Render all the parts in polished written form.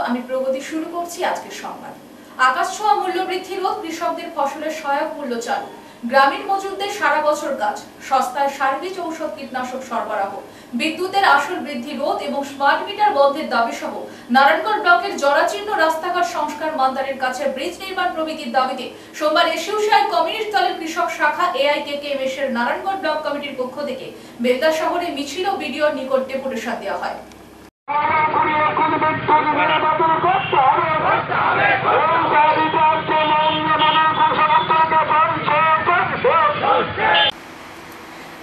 আমি প্রগতি শুরু করছি আজকের সংবাদ। আকাশ ছোঁয়া মূল্য বৃদ্ধি রোধ, কৃষকদের ফসলের সহায়ক মূল্য চালু, গ্রামীণ মজুরদের সারা বছর কাজ, সস্তায় সার বীজ ঔষধ কীটনাশক সরবরাহ, বিদ্যুতের আসল বৃদ্ধি রোধ এবং স্মার্ট মিটার বন্ধের দাবি সহ নারায়ণগড় ব্লকের জরাজীর্ণ রাস্তাঘাট সংস্কার, মান্দারের কাছে ব্রিজ নির্মাণ প্রভৃতির দাবিতে সোমবার এসইউসিআই কমিউনিস্ট দলের কৃষক শাখা এআইকেকেএমএস এর নারায়ণগড় ব্লক কমিটির পক্ষ থেকে বেলদা শহরে মিছিল ও ভিডিওর নিকট ডেপুটেশন দেওয়া হয়।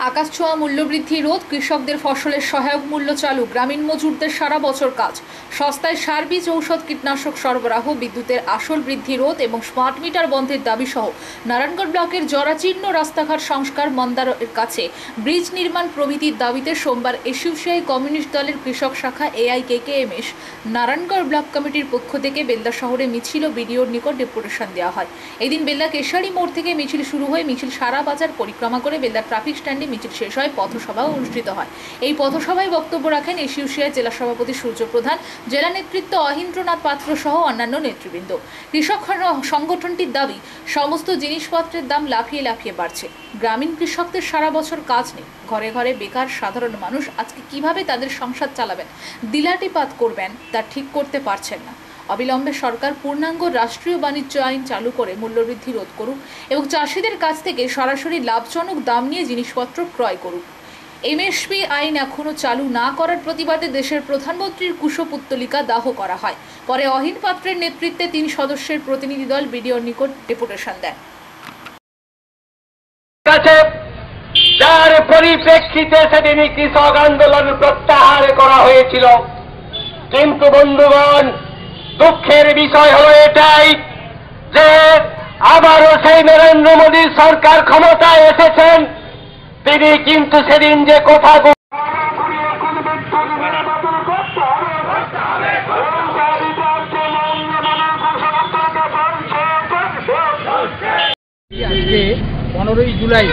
আকাশ ছোঁয়া মূল্যবৃদ্ধি রোধ, কৃষকদের ফসলের সহায়ক মূল্য চালু, গ্রামীণ মজুরদের সারা বছর কাজ, সস্তায় সার বীজ ঔষধ কীটনাশক সরবরাহ, বিদ্যুতের আসল বৃদ্ধি রোধ এবং স্মার্ট মিটার বন্ধের দাবি সহ নারায়ণগড় ব্লকের জরাজীর্ণ রাস্তাঘাট সংস্কার, মান্দারের কাছে ব্রিজ নির্মাণ প্রভৃতির দাবিতে সোমবার এসইউসিআই কমিউনিস্ট দলের কৃষক শাখা এআইকেকেএমএস নারায়ণগড় ব্লক কমিটির পক্ষ থেকে বেলদা শহরে মিছিল ও ভিডিওর নিকট ডেপুটেশন দেওয়া হয়। এদিন বেলদা কেশারি মোড় থেকে মিছিল শুরু হয়ে মিছিল সারা বাজার পরিক্রমা করে বেলদা ট্রাফিক স্ট্যান্ডে মিছিল শেষ হয়, পথসভাও অনুষ্ঠিত হয়। এই পথসভায় বক্তব্য রাখেন এসইউসিআই জেলা সভাপতি সূর্য প্রধান, জেলা নেতৃত্ব অহিন্দ্রনাথ পাত্র সহ অন্যান্য নেতৃবৃন্দ। কৃষক সংগঠনটির দাবি, সমস্ত জিনিসপত্রের দাম লাফিয়ে লাফিয়ে বাড়ছে, গ্রামীণ কৃষকদের সারা বছর কাজ নেই, ঘরে ঘরে বেকার সাধারণ মানুষ আজকে কিভাবে তাদের সংসার চালাবেন, দিলাটিপাত করবেন তা ঠিক করতে পারছেন না। অবিলম্বে সরকার পূর্ণাঙ্গ রাষ্ট্রীয় বাণিজ্য আইন চালু করে মূল্যবৃদ্ধি রোধ করুক এবং চাষিদের কাছ থেকে সরাসরি লাভজনক দাম নিয়ে জিনিসপত্র ক্রয় করুক। এমএসপি আইন এখনও চালু না করার প্রতিবাদে দেশের প্রধানমন্ত্রীর কুশপুত্তলিকা দাহ করা হয়। পরে অহিন পাত্রের নেতৃত্বে 3 সদস্যের প্রতিনিধি দল বিডিওর নিকট ডেপুটেশন দেন। যার পরিপ্রেক্ষিতে সেদিন কৃষক আন্দোলন প্রত্যাহার করা হয়েছিল, কিন্তু বন্ধুগণ, দুঃখের বিষয় হলো এটাই যে আবারও সেই নরেন্দ্র মোদীর সরকার ক্ষমতায় এসেছেন, তিনি কিন্তু সেদিন যে কথা আজকে 15ই জুলাই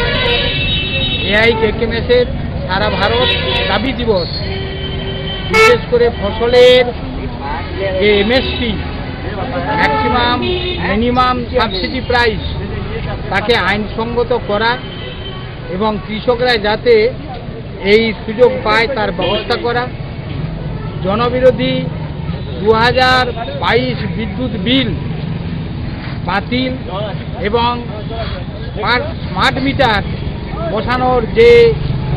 এআইকেকেএমএস এর সারা ভারত দাবি দিবস। বিশেষ করে ফসলের যে MSP, maximum minimum subsidy price, তাকে আইনসঙ্গত করা এবং কৃষকরা যাতে এই সুযোগ পায় তার ব্যবস্থা করা, জনবিরোধী 2022 বিদ্যুৎ বিল বাতিল এবং স্মার্ট মিটার বসানোর যে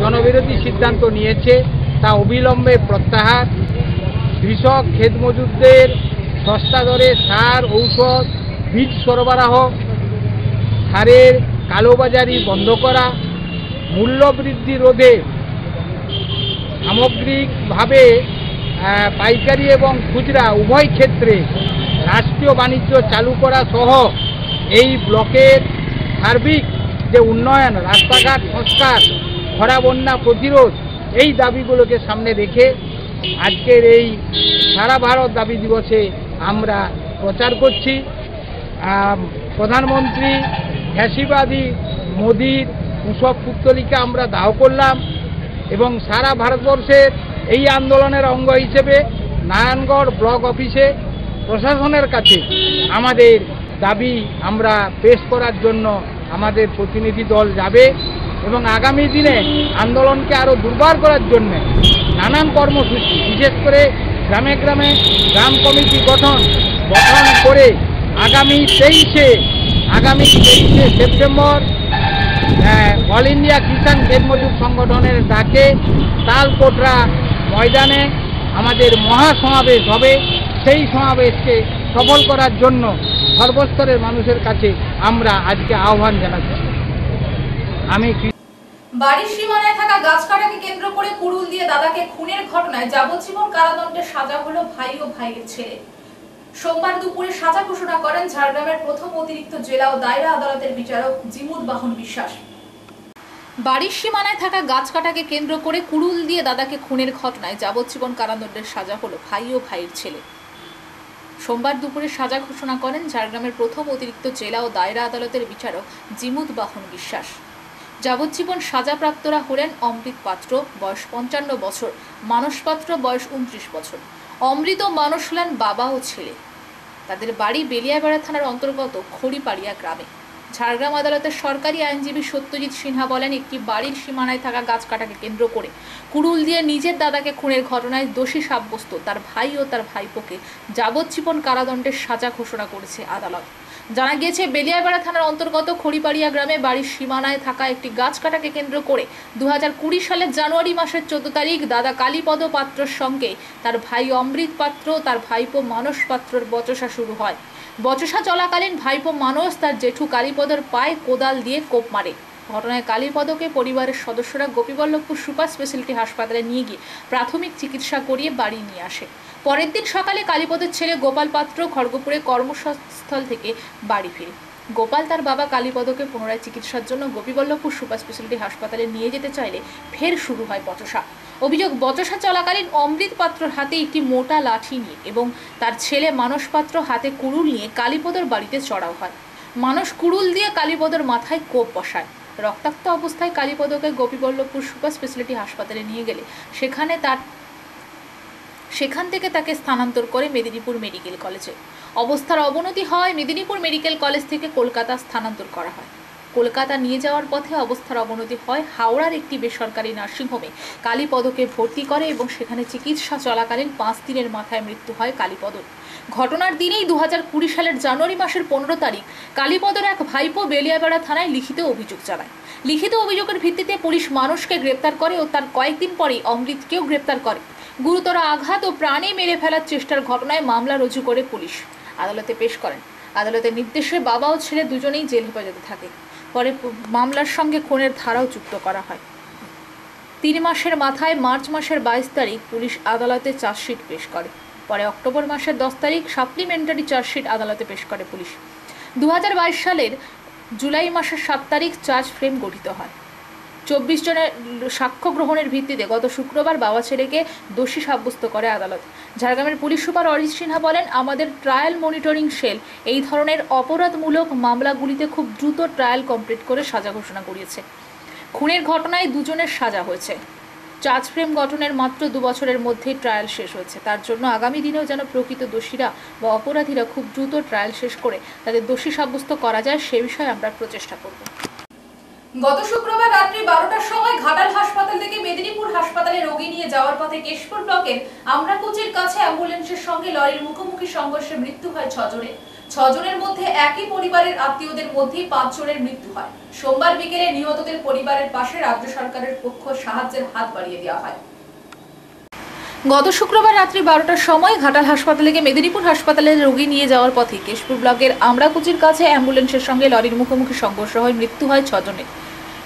জনবিরোধী সিদ্ধান্ত নিয়েছে তা অবিলম্বে প্রত্যাহার, কৃষক ক্ষেত মজুরদের সস্তা দরে সার, ঔষধ, বীজ সরবরাহ, সারের কালোবাজারি বন্ধ করা, মূল্যবৃদ্ধি রোধে সামগ্রিকভাবে পাইকারি এবং খুচরা উভয় ক্ষেত্রে রাষ্ট্রীয় বাণিজ্য চালু করা সহ এই ব্লকের সার্বিক যে উন্নয়ন, রাস্তাঘাট সংস্কার, খরা বন্যা প্রতিরোধ, এই দাবিগুলোকে সামনে রেখে আজকের এই সারা ভারত দাবি দিবসে আমরা প্রচার করছি। প্রধানমন্ত্রী ফ্যাসিবাদী মোদির কুশপুত্তলিকা আমরা দাহ করলাম এবং সারা ভারতবর্ষের এই আন্দোলনের অঙ্গ হিসেবে নারায়ণগড় ব্লক অফিসে প্রশাসনের কাছে আমাদের দাবি আমরা পেশ করার জন্য আমাদের প্রতিনিধি দল যাবে এবং আগামী দিনে আন্দোলনকে আরও দুর্বার করার জন্য নানান কর্মসূচি, বিশেষ করে গ্রামে গ্রামে গ্রাম কমিটি গঠন করে আগামী 23শে সেপ্টেম্বর অল ইন্ডিয়া কিষাণ ক্ষেত মজুর সংগঠনের ডাকে তালকোটরা ময়দানে আমাদের মহাসমাবেশ হবে। সেই সমাবেশকে সফল করার জন্য সর্বস্তরের মানুষের কাছে আমরা আজকে আহ্বান জানাচ্ছি। আমি বাড়ির সীমানায় থাকা গাছ কাটাকে কেন্দ্র করে কুড়ুল দিয়ে দাদাকে খুনের ঘটনায় যাবজ্জীবন কারাদণ্ডের সাজা হলো ভাই ও ভাইয়ের ছেলে। সোমবার দুপুরে সাজা ঘোষণা করেন ঝাড়গ্রামের প্রথম অতিরিক্ত জেলা ও দায়রা আদালতের বিচারক জিমুদ বাহন বিশ্বাস। বাড়ির সীমানায় থাকা গাছ কাটাকে কেন্দ্র করে কুড়ুল দিয়ে দাদাকে খুনের ঘটনায় যাবজ্জীবন কারাদণ্ডের সাজা হলো ভাই ও ভাইয়ের ছেলে। সোমবার দুপুরে সাজা ঘোষণা করেন ঝাড়গ্রামের প্রথম অতিরিক্ত জেলা ও দায়রা আদালতের বিচারক জিমুদ বাহন বিশ্বাস। যাবজ্জীবন সাজাপ্রাপ্তরা হলেন অমৃত পাত্র, বয়স 55 বছর, মানস পাত্র, বয়স 29 বছর, অমৃত ও মানস হলেন বাবা ও ছেলে। তাদের বাড়ি বেলিয়াবেড়া থানার অন্তর্গত খড়িপাড়িয়া গ্রামে। ঝাড়গ্রাম আদালতের সরকারি আইনজীবী সত্যজিৎ সিনহা বলেন, একটি বাড়ির সীমানায় থাকা গাছ কাটাকে কেন্দ্র করে কুড়ুল দিয়ে নিজের দাদাকে খুনের ঘটনায় দোষী সাব্যস্ত তার ভাই ও তার ভাইপোকে যাবজ্জীবন কারাদণ্ডের সাজা ঘোষণা করেছে আদালত। জানা গিয়েছে, বেলিয়াবেড়া থানার অন্তর্গত খড়িপাড়িয়া গ্রামে বাড়ির সীমানায় থাকা একটি গাছ কাটাকে কেন্দ্র করে 2020 সালের জানুয়ারি মাসের 14 তারিখ দাদা কালীপদ পাত্রর সঙ্গে তার ভাই অমৃত পাত্র তার ভাইপো মানস পাত্রর বচসা শুরু হয়। বচসা চলাকালীন ভাইপো মানস তার জেঠু কালীপদর পায়ে কোদাল দিয়ে কোপ মারে। ঘটনায় কালীপদকে পরিবারের সদস্যরা গোপীবল্লভপুর সুপার স্পেশালিটি হাসপাতালে নিয়ে গিয়ে প্রাথমিক চিকিৎসা করিয়ে বাড়ি নিয়ে আসে। পরের দিন সকালে কালীপদের ছেলে গোপাল পাত্র খড়গপুরে কর্মস্থল থেকে বাড়ি ফিরে। গোপাল তার বাবা কালীপদকে পুনরায় চিকিৎসার জন্য গোপীবল্লভপুর সুপার স্পেশালিটি হাসপাতালে নিয়ে যেতে চাইলে ফের শুরু হয় বচসা। অভিযোগ, বচসা চলাকালীন অমৃত পাত্রর হাতে একটি মোটা লাঠি নিয়ে এবং তার ছেলে মানস পাত্র হাতে কুড়ুল নিয়ে কালীপদর বাড়িতে চড়াও হয়। মানস কুড়ুল দিয়ে কালীপদর মাথায় কোপ বসায়। রক্তাক্ত অবস্থায় কালীপদকে গোপীবল্লভপুর সুপার স্পেশালিটি হাসপাতালে নিয়ে গেলে সেখান থেকে তাকে স্থানান্তর করে মেদিনীপুর মেডিকেল কলেজে। অবস্থার অবনতি হয় মেদিনীপুর মেডিকেল কলেজ থেকে কলকাতা স্থানান্তর করা হয়। কলকাতা নিয়ে যাওয়ার পথে অবস্থার অবনতি হয় হাওড়ার একটি বেসরকারি নার্সিংহোমে। কালীপদকে ভর্তি করে এবং সেখানে চিকিৎসা চলাকালীন 5 দিনের মাথায় মৃত্যু হয় কালীপদর। ঘটনার দিনেই 2020 সালের জানুয়ারি মাসের 15 তারিখ কালীপদর এক ভাইপো বেলিয়াবেড়া থানায় লিখিত অভিযোগ চালায়। লিখিত অভিযোগের ভিত্তিতে পুলিশ মানুষকে গ্রেপ্তার করে ও তার কয়েকদিন পরেই অমৃতকেও গ্রেপ্তার করে। গুরুতর আঘাত ও প্রাণে মেরে ফেলার চেষ্টার ঘটনায় মামলা রুজু করে পুলিশ আদালতে পেশ করেন। আদালতের নির্দেশে বাবা ও ছেলে দুজনেই জেল হেফাজতে থাকে। পরে মামলার সঙ্গে খুনের ধারাও যুক্ত করা হয়। 3 মাসের মাথায় মার্চ মাসের 22 তারিখ পুলিশ আদালতে চার্জশিট পেশ করে। পরে অক্টোবর মাসের 10 তারিখ সাপ্লিমেন্টারি চার্জশিট আদালতে পেশ করে পুলিশ। 2022 সালের জুলাই মাসের 7 তারিখ চার্জ ফ্রেম গঠিত হয়। 24 জনের সাক্ষ্য গ্রহণের ভিত্তিতে গত শুক্রবার বাবা ছেলেকে দোষী সাব্যস্ত করে আদালত। ঝাড়গ্রামের পুলিশ সুপার অরিজিৎ সিনহা বলেন, আমাদের ট্রায়াল মনিটরিং সেল এই ধরনের অপরাধমূলক মামলাগুলিতে খুব দ্রুত ট্রায়াল কমপ্লিট করে সাজা ঘোষণা করিয়েছে। খুনের ঘটনায় 2 জনের সাজা হয়েছে। চার্জ ফ্রেম গঠনের মাত্র 2 বছরের মধ্যেই ট্রায়াল শেষ হয়েছে। তার জন্য আগামী দিনেও যেন প্রকৃত দোষীরা বা অপরাধীরা খুব দ্রুত ট্রায়াল শেষ করে তাদের দোষী সাব্যস্ত করা যায় সে বিষয়ে আমরা প্রচেষ্টা করব। গত শুক্রবার রাত্রি 12টার সময় ঘাটাল হাসপাতাল থেকে মেদিনীপুর হাসপাতালে রোগী নিয়ে যাওয়ার পথে কেশপুর ব্লকের আমরাকুচির কাছে অ্যাম্বুলেন্সের সঙ্গে লরির মুখোমুখি সংঘর্ষে মৃত্যু হয় 6 জনের। 6 জনের মধ্যে একই পরিবারের আত্মীয়দের মধ্যেই 5 জনের মৃত্যু হয়। সোমবার বিকেলে নিহতদের পরিবারের পাশে রাজ্য সরকারের পক্ষ সাহায্যের হাত বাড়িয়ে দেওয়া হয়। গত শুক্রবার রাত্রি 12টার সময় ঘাটাল হাসপাতাল থেকে মেদিনীপুর হাসপাতালে রোগী নিয়ে যাওয়ার পথে কেশপুর ব্লকের আমরাকুচির কাছে অ্যাম্বুলেন্সের সঙ্গে লরির মুখোমুখি সংঘর্ষ হয়। মৃত্যু হয় 6 জনের।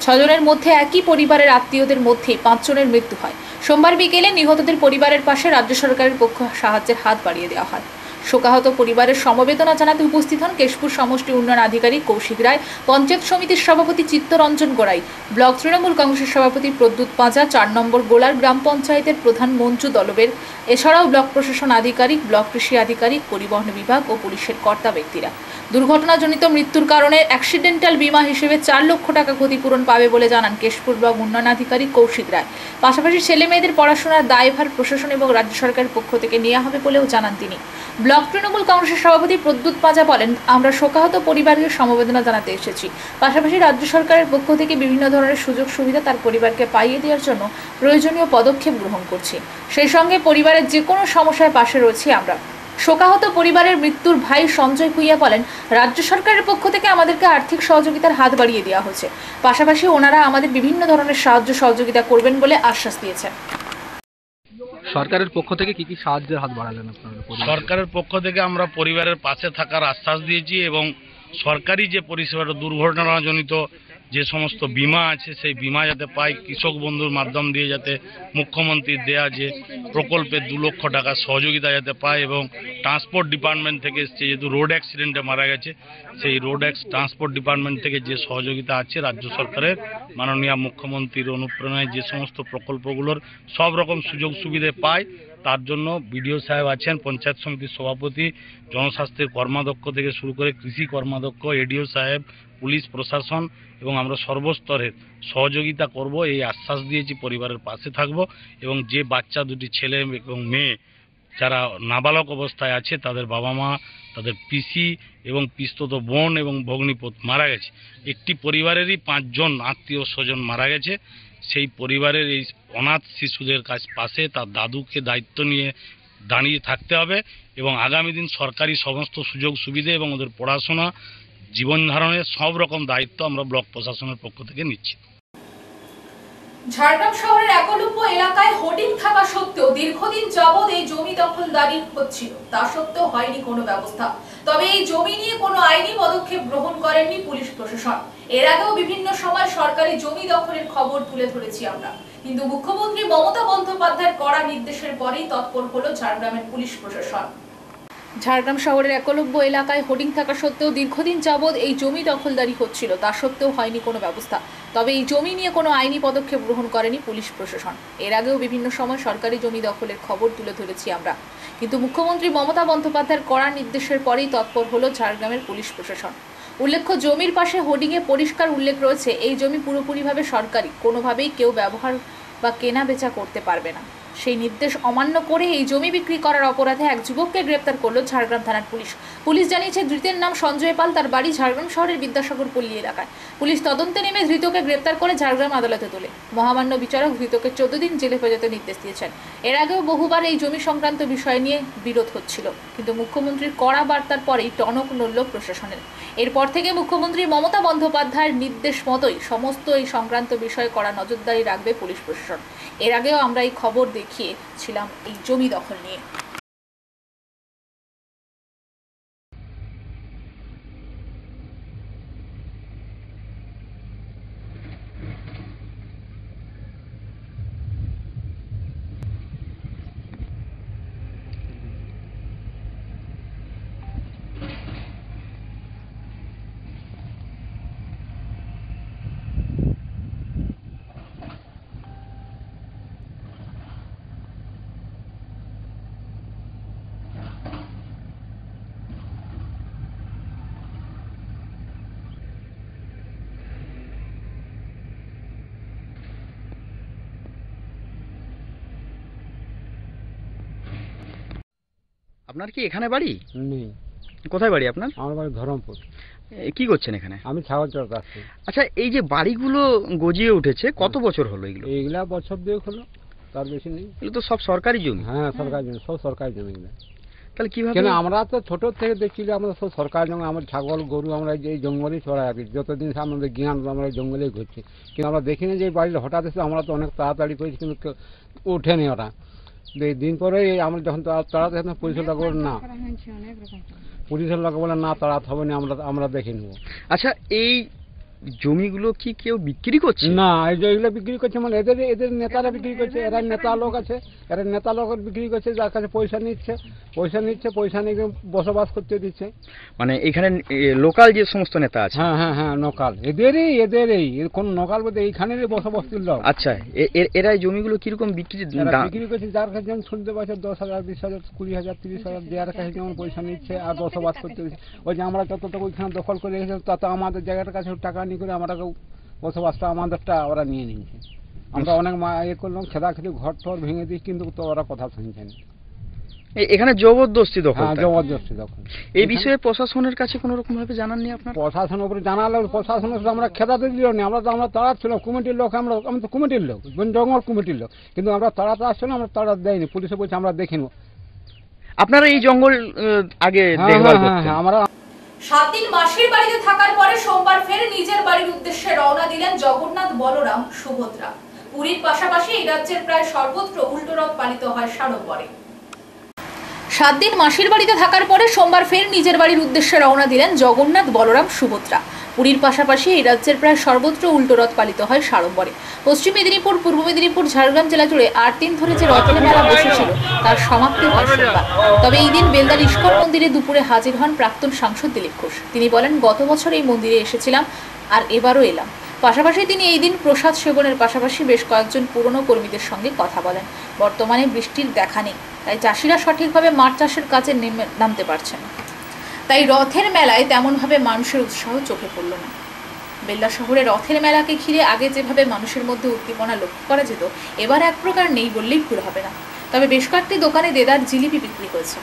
6 জনের মধ্যে একই পরিবারের আত্মীয়দের মধ্যে 5 জনের মৃত্যু হয়। সোমবার বিকেলে নিহতদের পরিবারের পাশে রাজ্য সরকারের পক্ষ সাহায্যের হাত বাড়িয়ে দেওয়া হয়। শোকাহত পরিবারের সমবেদনা জানাতে উপস্থিত হন কেশপুর সমষ্টি উন্নয়ন আধিকারিক কৌশিক রায়, পঞ্চায়েত সমিতির সভাপতি চিত্তরঞ্জন গোড়াই, ব্লক তৃণমূল কংগ্রেসের সভাপতি প্রদ্যুৎ পাঁজা, 4 নম্বর গোলার গ্রাম পঞ্চায়েতের প্রধান মঞ্জু দলবের, এছাড়াও ব্লক প্রশাসন আধিকারিক, ব্লক কৃষি আধিকারিক, পরিবহন বিভাগ ও পুলিশের কর্তা ব্যক্তিরা। দুর্ঘটনাজনিত মৃত্যুর কারণে অ্যাক্সিডেন্টাল বীমা হিসেবে 4 লক্ষ টাকা ক্ষতিপূরণ পাবে বলে জানান কেশপুর ব্লক উন্নয়ন আধিকারিক কৌশিক রায়। পাশাপাশি ছেলে মেয়েদের পড়াশোনার দায়ভার প্রশাসন এবং রাজ্য সরকারের পক্ষ থেকে নেওয়া হবে বলেও জানান তিনি। ব্লক তৃণমূল কংগ্রেসের সভাপতি প্রদ্যুৎ পাঁজা বলেন, আমরা শোকাহত পরিবারকে সমবেদনা জানাতে এসেছি। পাশাপাশি রাজ্য সরকারের পক্ষ থেকে বিভিন্ন ধরনের সুযোগ সুবিধা তার পরিবারকে পাইয়ে দেওয়ার জন্য প্রয়োজনীয় পদক্ষেপ গ্রহণ করছি। সেই সঙ্গে পরিবারের যে কোনো সমস্যায় পাশে রয়েছি আমরা। শোকাহত পরিবারের মৃত্যুর ভাই সঞ্জয় কুইয়া বলেন, রাজ্য সরকারের পক্ষ থেকে আমাদেরকে আর্থিক সহযোগিতার হাত বাড়িয়ে দেওয়া হয়েছে। পাশাপাশি ওনারা আমাদের বিভিন্ন ধরনের সাহায্য সহযোগিতা করবেন বলে আশ্বাস দিয়েছেন। সরকারের পক্ষ থেকে কি সাহায্যের হাত বাড়ালেন আপনারা? সরকারের পক্ষ থেকে আমরা পরিবারের পাশে থাকার আশ্বাস দিয়েছি এবং সরকারি যে পরিষেবাটা দুর্ঘটনাজনিত যে সমস্ত বিমা আছে সেই বিমা যাতে পায়, কৃষক বন্ধুর মাধ্যম দিয়ে যাতে মুখ্যমন্ত্রীর দেয়া যে প্রকল্পে 2 লক্ষ টাকা সহযোগিতা যাতে পায় এবং ট্রান্সপোর্ট ডিপার্টমেন্ট থেকে এসছে, যেহেতু রোড অ্যাক্সিডেন্টে মারা গেছে, সেই ট্রান্সপোর্ট ডিপার্টমেন্ট থেকে যে সহযোগিতা আছে রাজ্য সরকারের মাননীয় মুখ্যমন্ত্রীর অনুপ্রেরণায় যে সমস্ত প্রকল্পগুলোর সব রকম সুযোগ সুবিধে পায়, তার জন্য বিডিও সাহেব আছেন, পঞ্চায়েত সমিতির সভাপতি, জনস্বাস্থ্যের কর্মাধ্যক্ষ থেকে শুরু করে কৃষি কর্মাধ্যক্ষ, এডিও সাহেব, পুলিশ প্রশাসন এবং আমরা সর্বস্তরের সহযোগিতা করব এই আশ্বাস দিয়েছি। পরিবারের পাশে থাকব এবং যে বাচ্চা 2টি ছেলে এবং মেয়ে যারা নাবালক অবস্থায় আছে তাদের বাবা মা, তাদের পিসি এবং পিস্তত বোন এবং ভগ্নিপত মারা গেছে। একটি পরিবারেরই 5 জন আত্মীয় স্বজন মারা গেছে। সেই পরিবারের এই অনাথ শিশুদের পাশে তার দাদুকে দায়িত্ব নিয়ে দাঁড়িয়ে থাকতে হবে এবং আগামী দিন সরকারি সমস্ত সুযোগ সুবিধা এবং ওদের পড়াশোনা, জীবন ধারণের সব রকম দায়িত্ব আমরা ব্লক প্রশাসনের পক্ষ থেকে নিচ্ছি। ঝাড়গ্রাম শহরের একলব্য এলাকায় হোর্ডিং থাকা সত্ত্বেও দীর্ঘদিন যাবৎ এই জমি দখলদারি হচ্ছিল, তা সত্ত্বেও হয়নি কোনো ব্যবস্থা। তবে এই জমি নিয়ে কোনো আইনি পদক্ষেপ গ্রহণ করেননি পুলিশ প্রশাসন। এর আগেও বিভিন্ন সময় সরকারি জমি দখলের খবর তুলে ধরেছি আমরা, কিন্তু মুখ্যমন্ত্রী মমতা বন্দ্যোপাধ্যায়ের কড়া নির্দেশের পরেই তৎপর হলো ঝাড়গ্রামের পুলিশ প্রশাসন। ঝাড়গ্রাম শহরের একলব্য এলাকায় হোর্ডিং থাকা সত্ত্বেও দীর্ঘদিন যাবৎ এই জমি দখলদারি হচ্ছিল, তা সত্ত্বেও হয়নি কোনো ব্যবস্থা। তবে এই জমি নিয়ে কোনো আইনি পদক্ষেপ গ্রহণ করেনি পুলিশ প্রশাসন। এর আগেও বিভিন্ন সময় সরকারি জমি দখলের খবর তুলে ধরেছি আমরা, কিন্তু মুখ্যমন্ত্রী মমতা বন্দ্যোপাধ্যায়ের কড়া নির্দেশের পরেই তৎপর হলো ঝাড়গ্রামের পুলিশ প্রশাসন। উল্লেখ্য, জমির পাশে হোর্ডিংয়ে পরিষ্কার উল্লেখ রয়েছে এই জমি পুরোপুরিভাবে সরকারি, কোনোভাবেই কেউ ব্যবহার বা কেনা বেচা করতে পারবে না। সেই নির্দেশ অমান্য করে এই জমি বিক্রি করার অপরাধে এক যুবককে গ্রেপ্তার করলো ঝাড়গ্রাম থানার পুলিশ। পুলিশ জানিয়েছে, ধৃতের নাম সঞ্জয় পাল, তার বাড়ি ঝাড়গ্রাম শহরের বিদ্যাসাগর পল্লী এলাকায়। পুলিশ তদন্তে নেমে ধৃতকে গ্রেপ্তার করে ঝাড়গ্রাম আদালতে তোলে। মহামান্য বিচারক ধৃতকে 14 দিন জেলে হেফাজতে নির্দেশ দিয়েছেন। এর আগেও বহুবার এই জমি সংক্রান্ত বিষয় নিয়ে বিরোধ হচ্ছিল, কিন্তু মুখ্যমন্ত্রীর কড়া বার্তার পরেই টনক নড়ল প্রশাসনের। এরপর থেকে মুখ্যমন্ত্রী মমতা বন্দ্যোপাধ্যায়ের নির্দেশ মতোই সমস্ত এই সংক্রান্ত বিষয়ে কড়া নজরদারি রাখবে পুলিশ প্রশাসন। এর আগেও আমরা এই খবর দেখিয়েছিলাম এই জমি দখল নিয়ে। আপনার কি এখানে বাড়ি? নেই, কোথায় বাড়ি আপনার? আমার বাড়ি ধরমপুর। কি করছেন এখানে? আমি ছাগল চড়াতে আসছি। আচ্ছা, এই যে বাড়িগুলো গজিয়ে উঠেছে, কত বছর হলো এগুলো? এইগুলা বছর 2 হলো, তার বেশি নেই। এগুলো তো সব সরকারি জমি। হ্যাঁ, সরকারি জমি, সব সরকারি জমি। তাহলে কিভাবে? কেন আমরা তো ছোট থেকে দেখছি যে আমরা সব সরকারি জমি, আমার ছাগল গরু আমরা এই জঙ্গলেই চড়াই আছি। যতদিন আমাদের জ্ঞান আমরা জঙ্গলেই ঘুরছি, কিন্তু আমরা দেখিনি যে এই বাড়িটা হঠাৎ এসে আমরা তো অনেক তাড়াতাড়ি করেছি, কিন্তু ওঠেনি ওরা। দিন পরে আমরা যখন তাড়াতে পুলিশের লোক বলে না, পুলিশের লোক বলে না তাড়াতে হবে না, আমরা দেখে নেবো। আচ্ছা, এই জমিগুলো কি কেউ বিক্রি করছে? না, এই যে এগুলো বিক্রি করছে মানে এদের নেতারা বিক্রি করছে। এরা নেতা লোক আছে, এরা নেতা লোক বিক্রি করছে, যার কাছে পয়সা নিচ্ছে, পয়সা নিয়ে বসবাস করতে দিচ্ছে। মানে এখানে লোকাল যে সমস্ত নেতা আছে? হ্যাঁ হ্যাঁ হ্যাঁ, লোকাল, এদেরই কোন লোকাল বলতে এইখানেরই বসবাসীর লোক। আচ্ছা, এরা এই জমিগুলো কিরকম বিক্রি করছে? যার কাছে যেমন শুনতে পাচ্ছে 10,000, 20,000, 20,000, 30,000, যার কাছে যেমন পয়সা নিচ্ছে আর বসবাস করতে দিচ্ছে। ওই যে আমরা যতটুকু ওইখানে দখল করে রেখেছি, তত আমাদের জায়গাটার কাছে টাকা নিয়ে করে আমরা বসবাসটা আমাদেরটা ওরা নিয়ে নিয়েছে। আমরা অনেক করলাম, খেদাখেদি ঘর টর ভেঙে দিই, কিন্তু তো ওরা কথা শুনছে না। এখানে জবরদস্তি দখল? হ্যাঁ, জবরদস্তি দখল। এই বিষয়ে প্রশাসনের কাছে কোনো রকম ভাবে জানাননি আপনার? প্রশাসনের উপরে জানালে প্রশাসন আমরা খেদাতে দিল না। আমরা তাড়াচ্ছিলাম, কমিটির লোক, আমি তো কমিটির লোক, জঙ্গল কমিটির লোক, কিন্তু আমরা তাড়াতে আসছিলাম, আমরা তাড়া দেয়নি। পুলিশে বলছে আমরা দেখিনি। আপনারা এই জঙ্গল আগে দেখভাল করতেন? আমরা 7 দিন মাসির বাড়িতে থাকার পরে সোমবার ফের নিজের বাড়ির উদ্দেশ্যে রওনা দিলেন জগন্নাথ, বলরাম, সুভদ্রা। পুরীর পাশাপাশি এই রাজ্যের প্রায় সর্বত্র উল্টো রথ পালিত হয় সাড়ম্বরে। 7 দিন মাসির বাড়িতে থাকার পরে সোমবার ফের নিজের বাড়ির উদ্দেশ্যে রওনা দিলেন জগন্নাথ, বলরাম, সুভদ্রা। পুরীর পাশাপাশি এই রাজ্যের প্রায় সর্বত্র উল্টো রথ পালিত হয় সাড়ম্বরে। পশ্চিম মেদিনীপুর, পূর্ব মেদিনীপুর, ঝাড়গ্রাম জেলা জুড়ে 8 দিন ধরে যে রথের মেলা বসেছিল তার সমাপ্তি হয় সোমবার। তবে এই দিন বেলদার ইস্কন মন্দিরে দুপুরে হাজির হন প্রাক্তন সাংসদ দিলীপ ঘোষ। তিনি বলেন, গত বছর এই মন্দিরে এসেছিলাম আর এবারও এলাম। পাশাপাশি তিনি এই দিন প্রসাদ সেবনের পাশাপাশি বেশ কয়েকজন পুরনো কর্মীদের সঙ্গে কথা বলেন। বর্তমানে বৃষ্টির দেখা নেই, তাই চাষিরা সঠিকভাবে মাছ চাষের কাজে নামতে পারছেন না। তাই রথের মেলায় তেমনভাবে মানুষের উৎসাহ চোখে পড়ল না। বেল্লা শহরে রথের মেলাকে ঘিরে আগে যেভাবে মানুষের মধ্যে উদ্দীপনা লক্ষ্য করা যেত, এবার এক প্রকার নেই বললেই ভুল হবে না। তবে বেশ কয়েকটি দোকানে দেদার জিলিপি বিক্রি হয়েছে।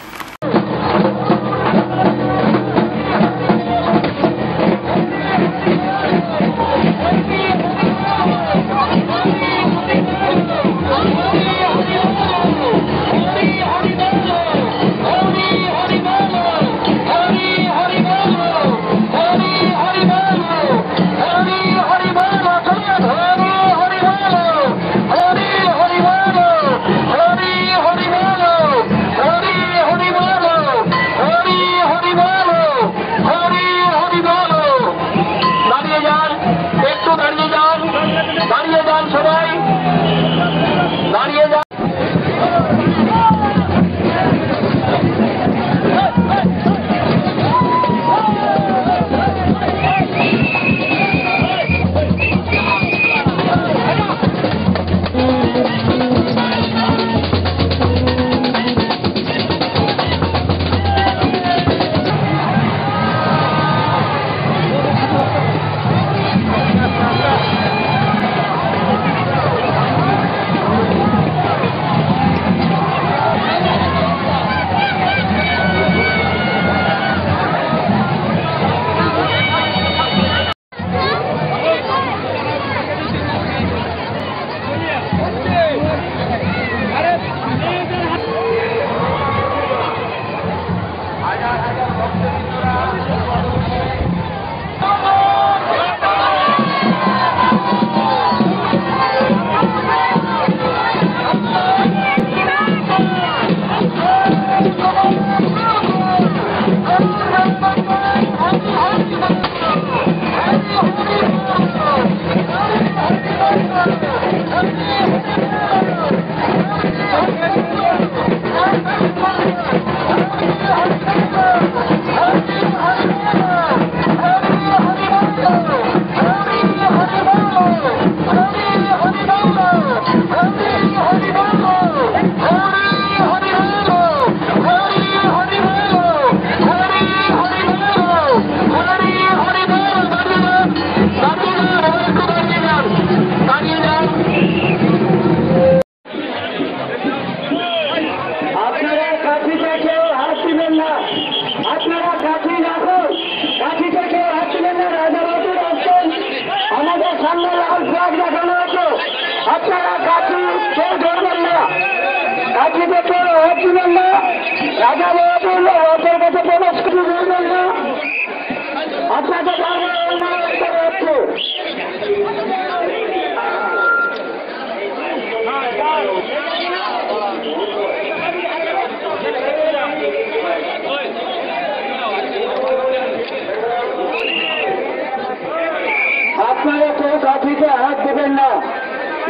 আপনারা কেউ কাঠিতে হাত দেবেন না।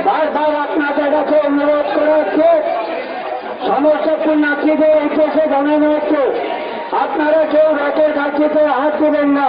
বারবার আপনাদের কাছে অনুরোধ করা হচ্ছে, সমস্যাপূর্ণ নাচিদের উদ্দেশ্যে জানানো হচ্ছে, আপনারা কেউ রথের কাঠিতে হাত দেবেন না।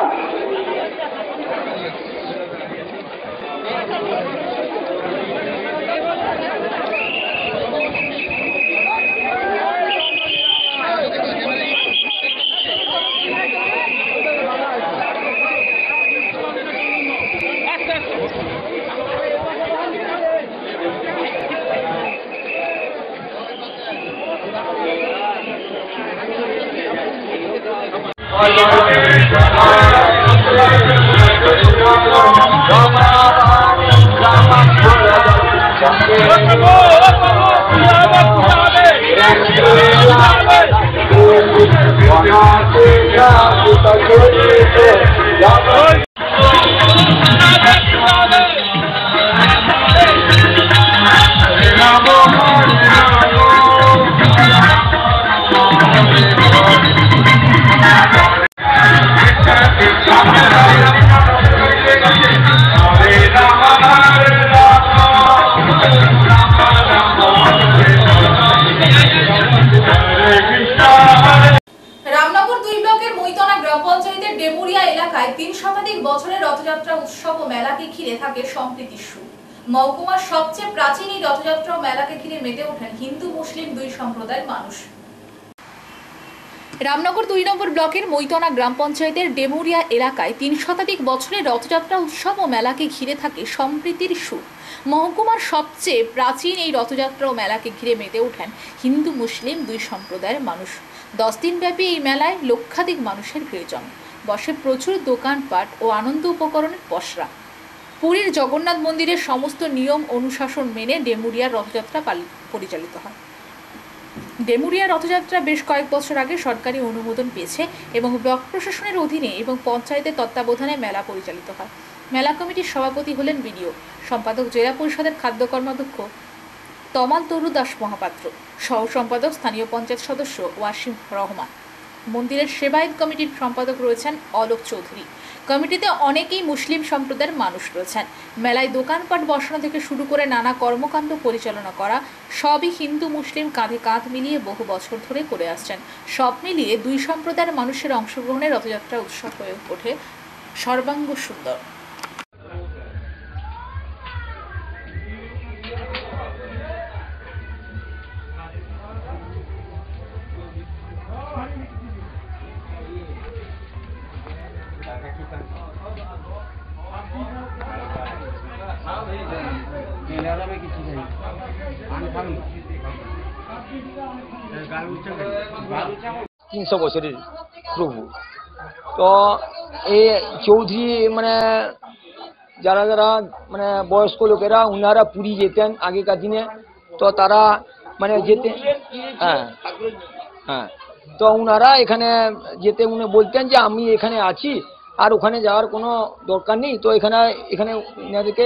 রামনগর 2 ব্লকের মৈতনা গ্রাম পঞ্চায়েতের ডেমুরিয়া এলাকায় 3 শতাধিক বছরের রথযাত্রা উৎসব ও মেলাকে ঘিরে থাকে সম্প্রীতির সুর। মহকুমার সবচেয়ে প্রাচীন এই রথযাত্রা ও মেলাকে ঘিরে মেতে ওঠেন হিন্দু মুসলিম দুই সম্প্রদায়ের মানুষ। রামনগর 2 নম্বর ব্লকের মৈতনা গ্রাম পঞ্চায়েতের ডেমুরিয়া এলাকায় 3 শতাধিক বছরের রথযাত্রা উৎসব ও মেলাকে ঘিরে থাকে সম্প্রীতির সুর। মহকুমার সবচেয়ে প্রাচীন এই রথযাত্রা ও মেলাকে ঘিরে মেতে ওঠেন হিন্দু মুসলিম দুই সম্প্রদায়ের মানুষ। 10 দিনব্যাপী এই মেলায় লক্ষাধিক মানুষের ভিড় জমে। বসে প্রচুর দোকানপাট ও আনন্দ উপকরণের পসরা। পুরীর জগন্নাথ মন্দিরের সমস্ত নিয়ম অনুশাসন মেনে ডেমুরিয়ার রথযাত্রা পরিচালিত হয়। ডেমুরিয়া রথযাত্রা বেশ কয়েক বছর আগে সরকারি অনুমোদন পেয়েছে এবং ব্লক প্রশাসনের অধীনে এবং পঞ্চায়েতের তত্ত্বাবধানে মেলা পরিচালিত হয়। মেলা কমিটির সভাপতি হলেন বিডিও, সম্পাদক জেলা পরিষদের খাদ্য কর্মাধ্যক্ষ তমাল তরু দাস মহাপাত্র, সহ সম্পাদক স্থানীয় পঞ্চায়েত সদস্য ওয়াসিম রহমান। মন্দিরের সেবায়ত কমিটির সম্পাদক রয়েছেন অলোক চৌধুরী। কমিটিতে অনেকেই মুসলিম সম্প্রদায়ের মানুষ রয়েছেন। মেলায় দোকানপাট বসানো থেকে শুরু করে নানা কর্মকাণ্ড পরিচালনা করা সবই হিন্দু মুসলিম কাঁধে কাঁধ মিলিয়ে বহু বছর ধরে করে আসছেন। সব মিলিয়ে দুই সম্প্রদায়ের মানুষের অংশগ্রহণে রথযাত্রা উৎসব হয়ে ওঠে সর্বাঙ্গ সুন্দর। তিনশো বছরের প্রভু। তো এই চৌধুরী মানে যারা যারা মানে বয়স্ক লোকেরা উনারা পুরী যেতেন আগেকার দিনে, তো তারা মানে যেতে হ্যাঁ হ্যাঁ তো উনারা এখানে যেতে উনি বলতেন যে আমি এখানে আছি আর ওখানে যাওয়ার কোনো দরকার নেই, তো এখানে এনাদেরকে